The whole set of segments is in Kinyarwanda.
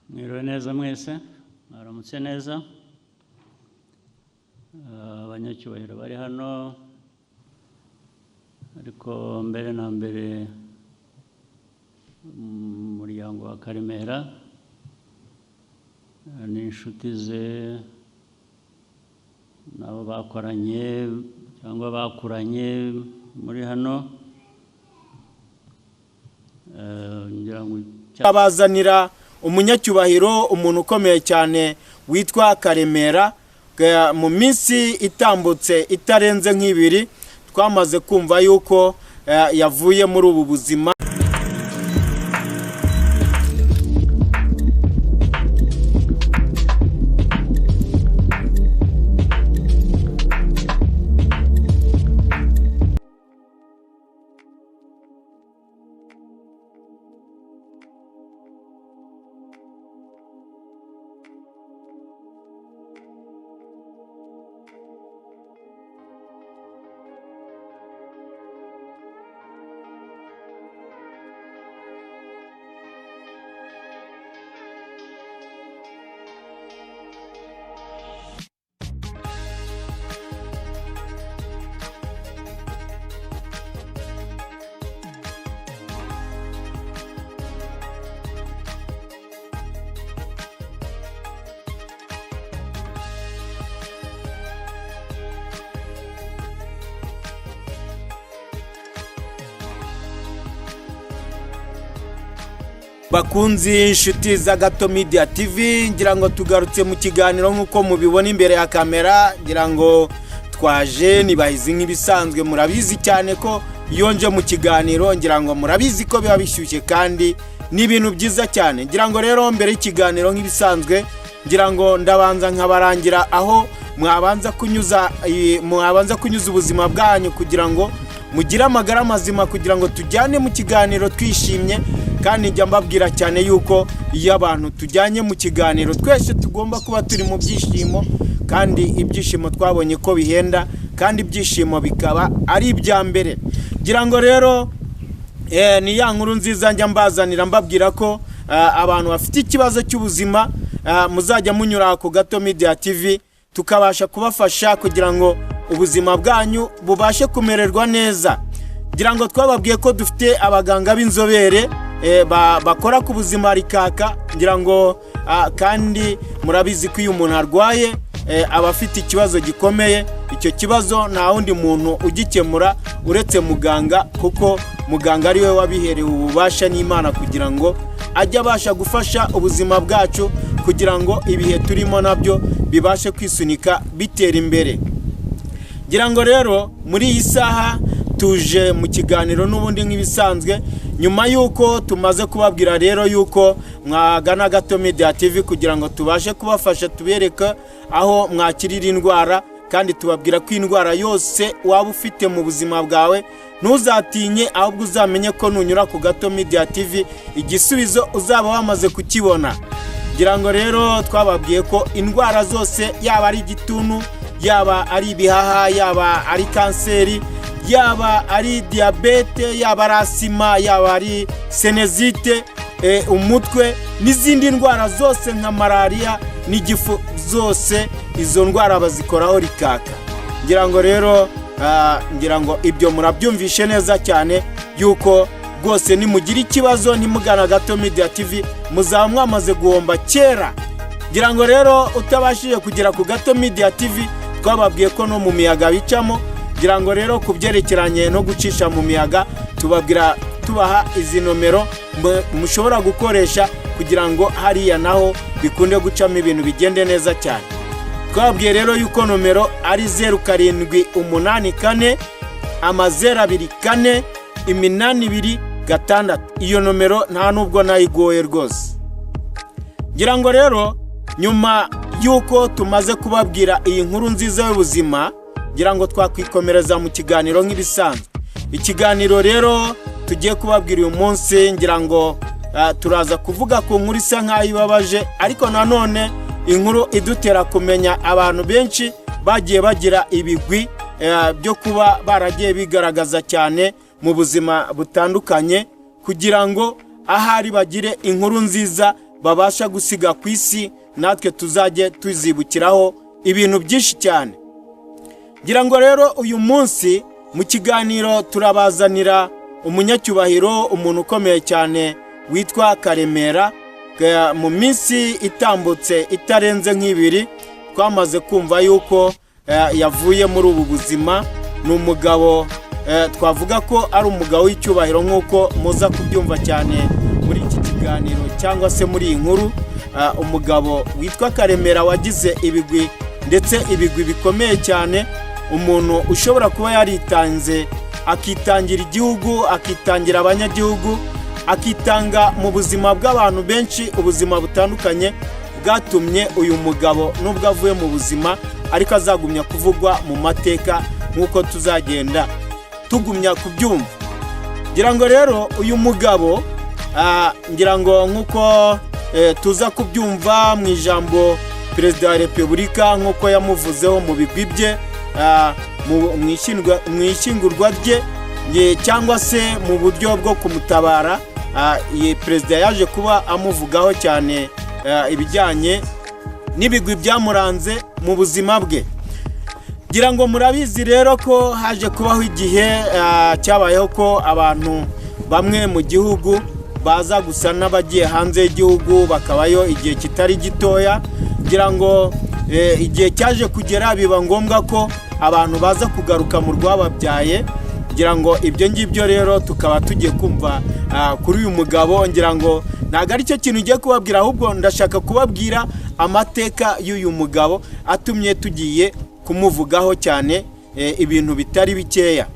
Mwiriwe neza mwese, mwaramutse neza. Abanyacyubahiro bari hano, ariko mbere na mbere umuryango wa Karemera n'inshuti ze nabo bakoranye cyangwa bakuranye muri hano, ngira ngo abazanira umunyacyubahiro umuntu ukomeye cyane witwa Karemera. Mu minsi itambutse itarenze nk'ibiri twamaze kumva yuko yavuye muri ubu buzima. Bakunzi inshuti za Gato Media TV, ngira ngo tugarutse mu kiganiro nk'uko mubibona imbere ya kamera. Ngira ngo twaje nibahizi nk'ibisanzwe, murabizi cyane ko yonje mu kiganiro, ngira ngo murabizi ko biba bishyushye kandi ni ibintu byiza cyane. Ngira ngo rero mbere y'ikiganiro nk'ibisanzwe, ngira ngo ndabanza nkabarangira aho mwabanza kunyuza ubuzima bwanyu kugira ngo mugire amagara mazima, kugira ngo tujyane mu kiganiro twishimye. Kandi njya mbabwira cyane yuko iyo abantu tujyanye mu kiganiro twese tugomba kuba turi mu byishimo, kandi ibyishimo twabonye ko bihenda, kandi ibyishimo bikaba ari ibya mbere. Ngira ngo rero ni ya nkuru nziza njya mbazanira, mbabwira ko abantu bafite ikibazo cy'ubuzima muzajya munyura ku Gato Media TV, tukabasha kubafasha kugira ngo ubuzima bwanyu bubashe kumererwa neza. Ngira ngo twababwiye ko dufite abaganga b'inzobere bakora ku buzima rikaka. Ngira ngo kandi murabizi ko iyo umuntu arwaye aba afite ikibazo gikomeye. Icyo kibazo nta wundi muntu ugikemura uretse muganga, kuko muganga ari we wabiherewe ububasha n'Imana kugira ngo ajye abasha gufasha ubuzima bwacu, kugira ngo ibihe turimo nabyo bibashe kwisunika bitera imbere. Ngira ngo rero muri iyi saha tuje mu kiganiro n'ubundi nk'ibisanzwe, nyuma yuko tumaze kubabwira rero yuko mwagana Gato Media TV kugira ngo tubashe kubafasha, tubereke aho mwakirira indwara, kandi tubabwira ko indwara yose waba ufite mu buzima bwawe ntuzatinye, ahubwo uzamenye ko nunyura ku Gato Media TV igisubizo uzaba wamaze kukibona. Ngira ngo rero twababwiye ko indwara zose, yaba ari igituntu, yaba ari ibihaha, yaba ari kanseri, yaba ari diabete, yaba ari asima, yaba ari senezite, umutwe n'izindi ndwara zose nka malaria n'igifu, zose izo ndwara bazikoraho rikaka. Ngira ngo rero ngira ngo ibyo murabyumvishe neza cyane yuko rwose nimugira ikibazo ntimugana Gato Media TV muzaba mwamaze guhomba kera. Ngira ngo rero utabashije kugera ku Gato Media TV, twababwiye ko no mu miyaga bicamo. Ngira ngo rero kubyerekeranye no gucisha mu miyaga, tubaha izi nomero mushobora gukoresha kugira ngo hariya naho bikunde gucamo ibintu bigende neza cyane. Twababwiye rero yuko nomero ari 0784 024 826. Iyo nomero nta nubwo nayigoye rwose. Ngira ngo rero nyuma yuko tumaze kubabwira iyi nkuru nziza y'ubuzima, ngira ngo twakwikomereza mu kiganiro nk'ibisanzwe. Ikiganiro rero tugiye kubabwira uyu munsi, ngira ngo turaza kuvuga ku nkuru isa nk'aho ibabaje, ariko nanone inkuru idutera kumenya abantu benshi bagiye bagira ibigwi byo kuba baragiye bigaragaza cyane mu buzima butandukanye, kugira ngo ahari bagire inkuru nziza babasha gusiga ku isi, natwe tuzajye tuzibukiraho ibintu byinshi cyane. Ngira ngo rero uyu munsi mu kiganiro turabazanira umunyacyubahiro, umuntu ukomeye cyane witwa Karemera. Mu minsi itambutse itarenze nk'ibiri twamaze kumva yuko yavuye muri ubu buzima. Ni umugabo twavuga ko ari umugabo w'icyubahiro nk'uko muza kubyumva cyane muri iki kiganiro cyangwa se muri iyi nkuru. Umugabo witwa Karemera wagize ibigwi, ndetse ibigwi bikomeye cyane. Umuntu ushobora kuba yaritanze, akitangira igihugu, akitangira abanyagihugu, akitanga mu buzima bw'abantu benshi, ubuzima butandukanye bwatumye uyu mugabo nubwo avuye mu buzima ariko azagumya kuvugwa mu mateka nk'uko tuzagenda tugumya kubyumva. Ngira ngo rero uyu mugabo ngira ngo nk'uko tuza kubyumva mu ijambo Perezida wa Repubulika nk'uko yamuvuzeho mu bigwi bye, mu ishyingurwa rye cyangwa se mu buryo bwo kumutabara. Perezida yaje kuba amuvugaho cyane ibijyanye n'ibigwi byamuranze mu buzima bwe. Ngira ngo murabizi rero ko haje kubaho igihe cyabayeho ko abantu bamwe mu gihugu baza gusa n'abagiye hanze y'igihugu bakabayo igihe kitari gitoya. Ngira ngo igihe cyaje kugera biba ngombwa ko abantu baza kugaruka mu rwababyaye. Ngira ngo ibyo ngibyo rero tukaba tugiye kumva kuri uyu mugabo. Ngira ngo ntabwo ari cyo kintu ugiye kubabwira, ahubwo ndashaka kubabwira amateka y'uyu mugabo atumye tugiye kumuvugaho cyane ibintu bitari bikeya.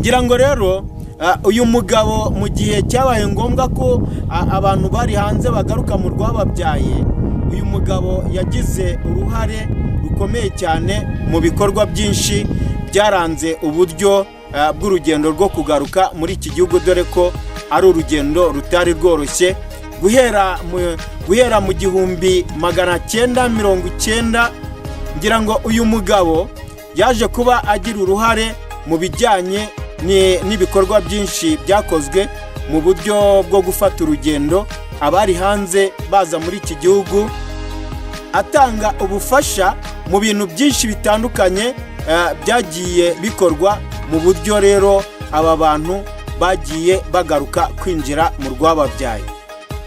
Ngira ngo rero uyu mugabo mu gihe cyabaye ngombwa ko abantu bari hanze bagaruka mu rwababyaye, uyu mugabo yagize uruhare rukomeye cyane mu bikorwa byinshi byaranze uburyo bw'urugendo rwo kugaruka muri iki gihugu, dore ko ari urugendo rutari rworoshye. Guhera mu 1990, ngira ngo uyu mugabo yaje kuba agira uruhare mu bijyanye n'ibikorwa byinshi byakozwe mu buryo bwo gufata urugendo abari hanze baza muri iki gihugu, atanga ubufasha mu bintu byinshi bitandukanye byagiye bikorwa mu buryo rero aba bantu bagiye bagaruka kwinjira mu rwababyaye.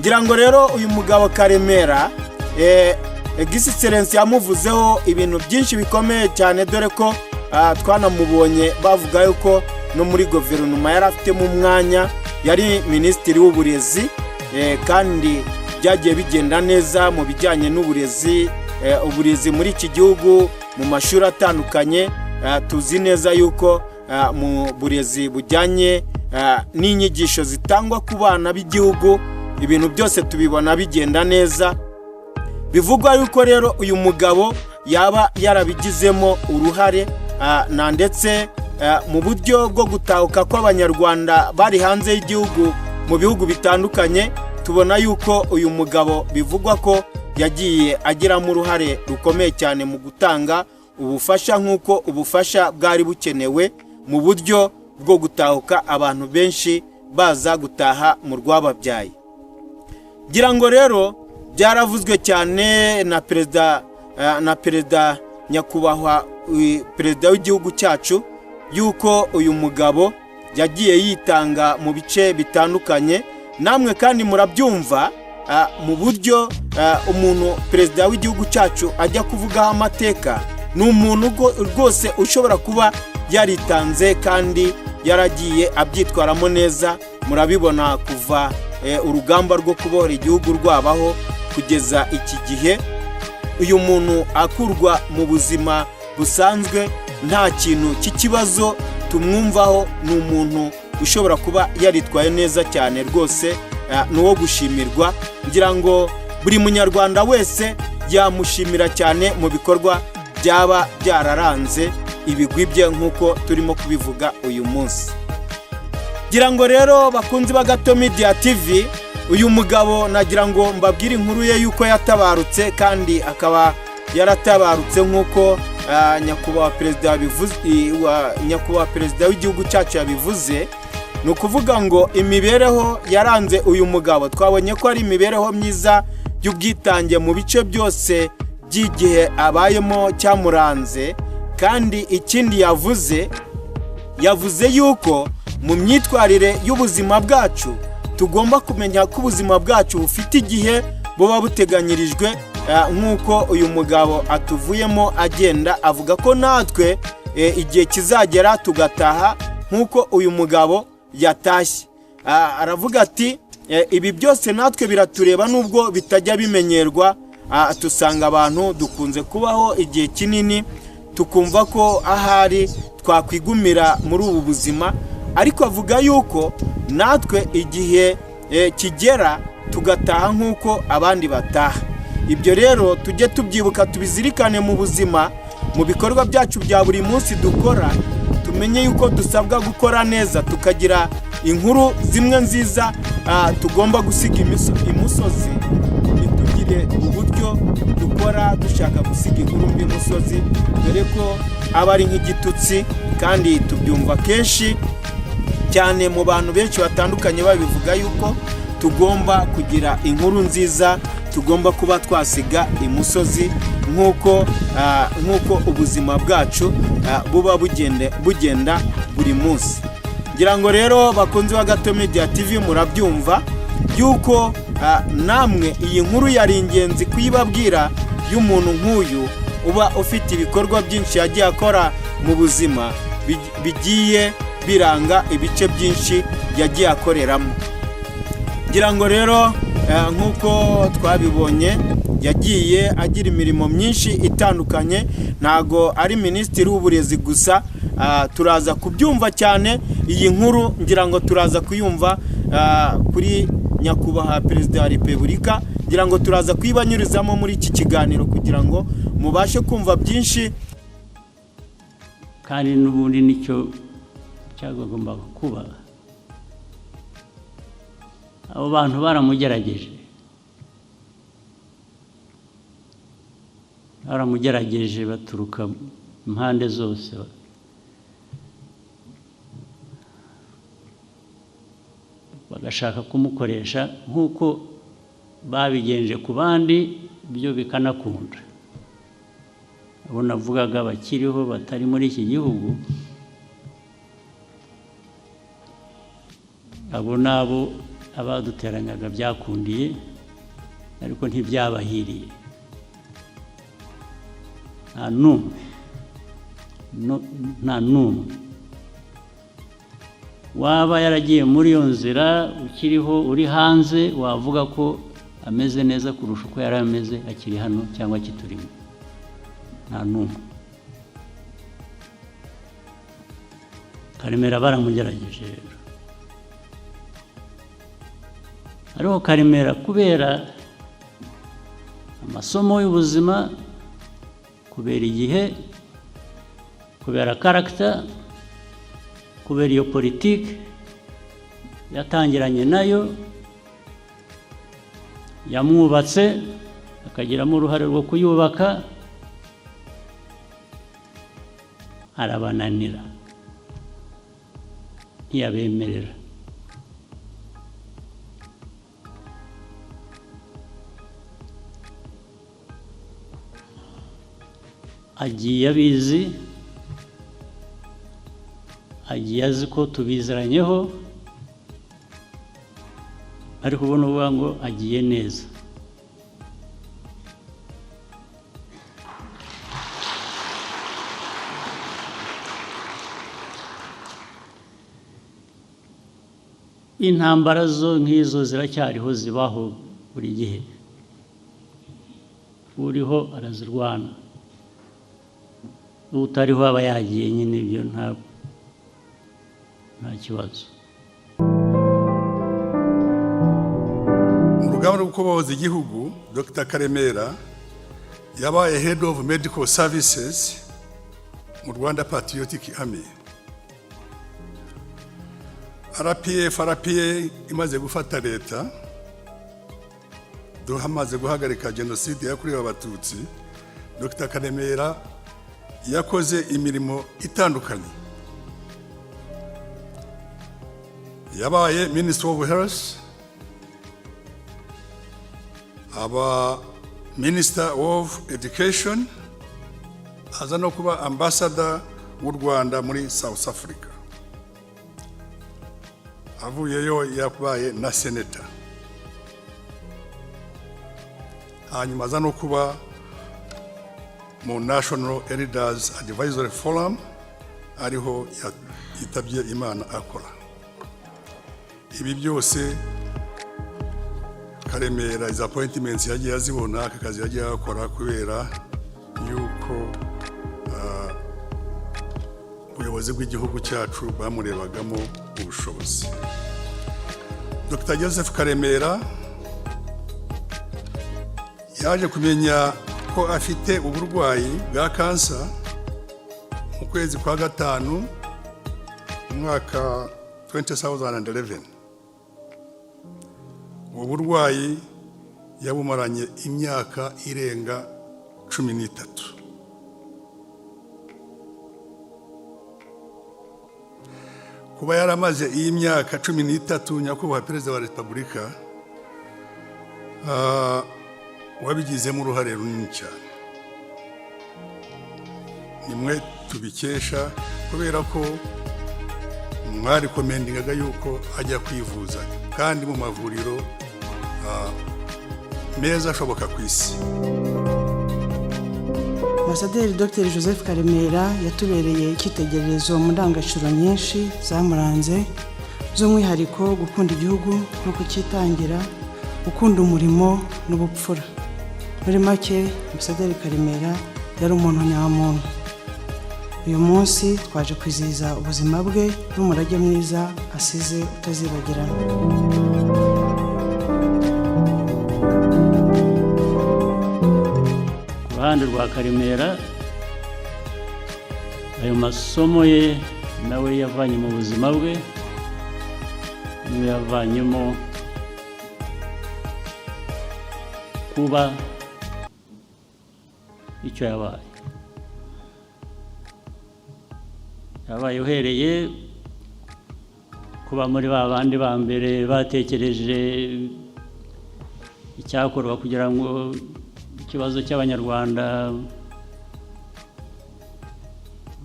Ngira ngo rero uyu mugabo Karemera Excellence yamuvuzeho ibintu byinshi bikomeye cyane, dore ko twanamubonye bavuga yuko no muri guverinoma yari afitemo umwanya, yari minisitiri w'uburezi, kandi byagiye bigenda neza mu bijyanye n'uburezi. Uburezi muri iki gihugu mu mashuri atandukanye, tuzi neza yuko mu burezi bujyanye n'inyigisho zitangwa ku bana b'igihugu, ibintu byose tubibona bigenda neza. Bivugwa yuko rero uyu mugabo yaba yarabigizemo uruhare, na ndetse mu buryo bwo gutahuka kw'abanyarwanda bari hanze y'igihugu mu bihugu bitandukanye. Tubona yuko uyu mugabo bivugwa ko yagiye agiramo uruhare rukomeye cyane mu gutanga ubufasha, nk'uko ubufasha bwari bukenewe mu buryo bwo gutahuka abantu benshi baza gutaha mu rwababyaye. Ngira ngo rero byaravuzwe cyane na perezida nyakubahwa, perezida w'igihugu cyacu, yuko uyu mugabo yagiye yitanga mu bice bitandukanye. Namwe kandi murabyumva mu buryo umuntu perezida w'igihugu cyacu ajya kuvugaho amateka. Ni umuntu rwose ushobora kuba yaritanze kandi yaragiye abyitwaramo neza. Murabibona kuva urugamba rwo kubohora igihugu rwabaho kugeza iki gihe, uyu muntu akurwa mu buzima busanzwe, nta kintu cy'ikibazo tumwumvaho. Ni umuntu ushobora kuba yaritwaye neza cyane rwose, ni uwo gushimirwa. Ngira ngo buri munyarwanda wese yamushimira cyane mu bikorwa byaba byararanze ibigwi bye nk'uko turimo kubivuga uyu munsi. Ngira ngo rero bakunzi ba Gato Media TV, uyu mugabo nagira ngo mbabwire inkuru ye yuko yatabarutse, kandi akaba yaratabarutse nk'uko nyakubahwa perezida w'igihugu cyacu yabivuze. ni ukuvuga ngo imibereho yaranze uyu mugabo twabonye ko ari imibereho myiza y'ubwitange mu bice byose by'igihe abayemo cyamuranze. Kandi ikindi yavuze yuko mu myitwarire y'ubuzima bwacu tugomba kumenya ko ubuzima bwacu bufite igihe buba buteganyirijwe, nk'uko uyu mugabo atuvuyemo agenda avuga ko natwe igihe kizagera tugataha nk'uko uyu mugabo yatashye. Aravuga ati ibi byose natwe biratureba nubwo bitajya bimenyerwa. Tusanga abantu dukunze kubaho igihe kinini tukumva ko ahari twakwigumira muri ubu buzima, ariko avuga yuko natwe igihe kigera tugataha nk'uko abandi bataha. Ibyo rero tujye tubyibuka, tubizirikane mu buzima, mu bikorwa byacu bya buri munsi dukora. Tumenye yuko dusabwa gukora neza, tukagira inkuru zimwe nziza tugomba gusiga imusozi. Ntitugire uburyo dukora dushaka gusiga inkuru mbi imusozi, dore ko aba ari nk'igitutsi, kandi tubyumva kenshi cyane mu bantu benshi batandukanye babivuga yuko tugomba kugira inkuru nziza, tugomba kuba twasiga imusozi nk'uko ubuzima bwacu buba bugenda buri munsi. Ngira ngo rero bakunzi wa Gato Media TV murabyumva yuko namwe iyi nkuru yari ingenzi kuyibabwira y'umuntu nk'uyu uba ufite ibikorwa byinshi yagiye akora mu buzima bigiye biranga ibice byinshi yagiye akoreramo. Ngira ngo rero nk'uko twabibonye yagiye agira imirimo myinshi itandukanye, ntago ari minisitiri w'uburezi gusa. Turaza kubyumva cyane iyi nkuru, ngira ngo turaza kuyumva kuri nyakubahwa perezida wa repubulika. Ngira ngo turaza kwibanyurizamo muri iki kiganiro kugira ngo mubashe kumva byinshi, kandi n'ubundi nicyo cyagombaga kuba. Abo bantu baramugerageje baturuka impande zose, bagashaka kumukoresha nk'uko babigenje ku bandi, byo bikanakunda. Abo navugaga bakiriho batari muri iki gihugu, abo nabo abaduteranyaga byakundiye, ariko ntibyabahiriye. Nta n'umwe waba yaragiye muri iyo nzira ukiriho uri hanze wavuga ko ameze neza kurusha uko yari ameze akiri hano cyangwa kiturimo. Nta n'umwe. Karemera baramugerageje rero, ariho Karemera kubera amasomo y'ubuzima, kubera igihe, kubera character, kubera iyo politiki yatangiranye nayo, yamwubatse akagiramo uruhare rwo kuyubaka, arabananira, ntiyabemerera. Agiye abizi, agiye azi ko tubiziranyeho, ariko ubona uvuga ngo agiye neza. Intambara zo nk'izo ziracyariho, zibaho buri gihe. Uriho arazirwana, utariho aba yagiye nyine, ibyo nta kibazo. Mu rugamba rwo kubohoza igihugu, Dr. Karemera yabaye Head of Medical Services mu Rwanda Patriotic Army. RPA imaze gufata leta, hamaze guhagarika jenoside yakorewe abatutsi, Dr. Karemera yakoze imirimo itandukanye. yabaye Minister of Health, aba Minister of Education, aza no kuba Ambassador w'u Rwanda muri South Africa. Avuyeyo yabaye na Senator. Hanyuma aza no kuba mu National Elders Advisory Forum, ariho yitabye Imana akora. Ibi byose Karemera iza appointments yagiye azibona, akazi yagiye akora kubera yuko ubuyobozi bw'igihugu cyacu bamurebagamo ubushobozi. Dr. Joseph Karemera yaje kumenya ko afite uburwayi bwa kansa mu kwezi kwa gatanu mwaka 2011. Uburwayi yabumaranye imyaka irenga 13. Kuba yaramaze iyi myaka 13 nyakubahwa Perezida wa Repubulika wabigizemo uruhare runini cyane. Nimwe tubikesha kubera ko mwari komendingaga yuko ajya kwivuza kandi mu mavuriro meza ashoboka ku isi. Ambasaderi Dr. Joseph Karemera yatubereye icyitegererezo mu ndangagaciro nyinshi zamuranze, by'umwihariko gukunda igihugu no kucyitangira, gukunda umurimo n'ubupfura. Muri make, Ambasaderi Karemera yari umuntu nyamuntu. Uyu munsi twaje kwizihiza ubuzima bwe n'umurage mwiza asize utazibagirana. Ruhande rwa Karemera, ayo masomo ye nawe yavanye mu buzima bwe, niwe yavanyemo kuba icyo yabaye. Yabaye uhereye kuba muri ba bandi ba mbere batekereje icyakorwa kugira ngo ikibazo cy'Abanyarwanda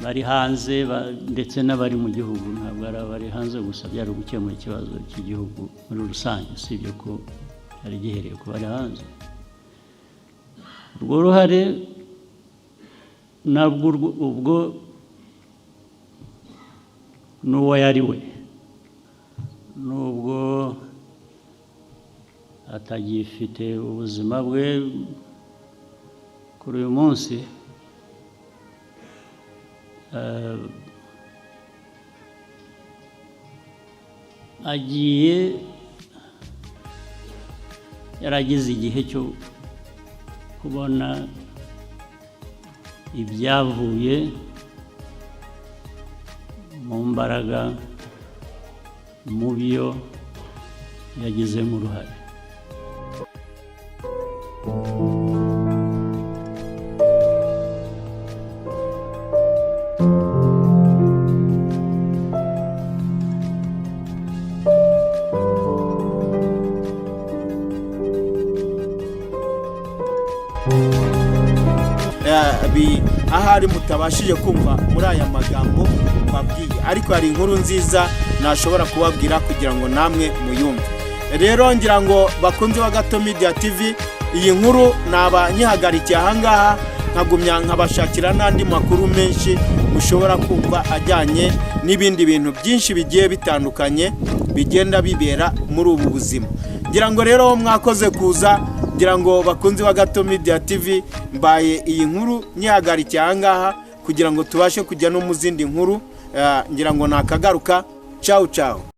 bari hanze ndetse n'abari mu gihugu, ntabwo ari abari hanze gusa, byari gukemura ikibazo cy'igihugu muri rusange, usibye ko yari gihereye ku bari hanze. Urwo ruhare nabwo ubwo n'uwo yari we, nubwo atagifite ubuzima bwe kuri uyu munsi, yaragize igihe cyo kubona ibyavuye mu mbaraga mu byo yagizemo uruhare. Ahari mutabashije kumva muri aya magambo babwiye, ariko hari inkuru nziza nashobora kubabwira kugira ngo namwe muyumve. Rero ngira ngo bakunze wa Gato Media TV, iyi nkuru naba nyihagarikiye ahangaha, nkagumya nkabashakira n'andi makuru menshi mushobora kumva ajyanye n'ibindi bintu byinshi bigiye bitandukanye bigenda bibera muri ubu buzima. Ngira ngo rero mwakoze kuza, ngira ngo bakunze wa Gato Media TV, mbaye iyi nkuru nyihagarikiye ahangaha kugira ngo tubashe kujya no mu zindi nkuru. Ngira ngo nakagaruka. Ciao ciao.